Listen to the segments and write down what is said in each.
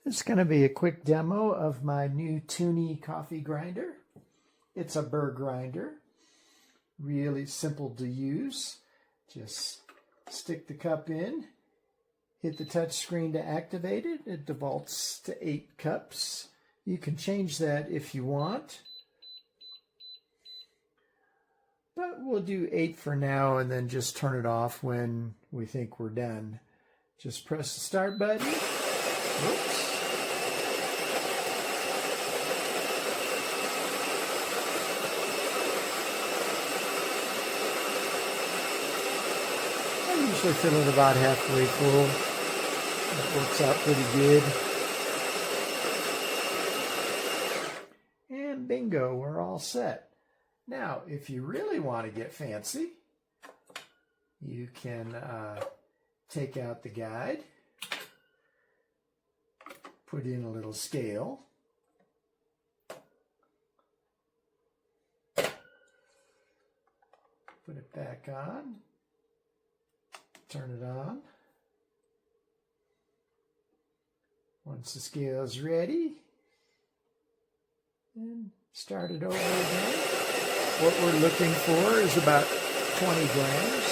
It's going to be a quick demo of my new Tuni coffee grinder. It's a Burr grinder. Really simple to use. Just stick the cup in, hit the touch screen to activate it. It defaults to 8 cups. You can change that if you want. But we'll do 8 for now and then just turn it off when we think we're done. Just press the start button. Whoops. I usually fill it about halfway full. It works out pretty good. And bingo, we're all set. Now, if you really want to get fancy, you can take out the guide, put in a little scale, put it back on, turn it on. Once the scale is ready, and start it over again. What we're looking for is about 20 grams.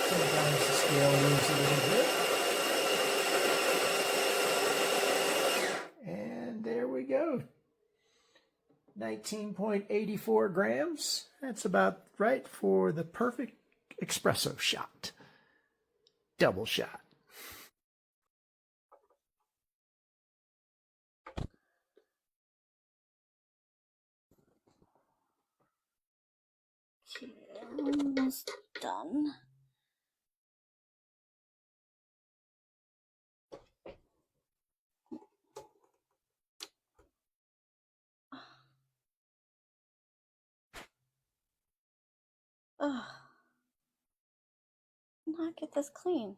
Sometimes the scale moves a little bit. And there we go. 19.84 grams. That's about right for the perfect espresso shot. Double shot. Okay, almost done. Ugh. Not get this clean.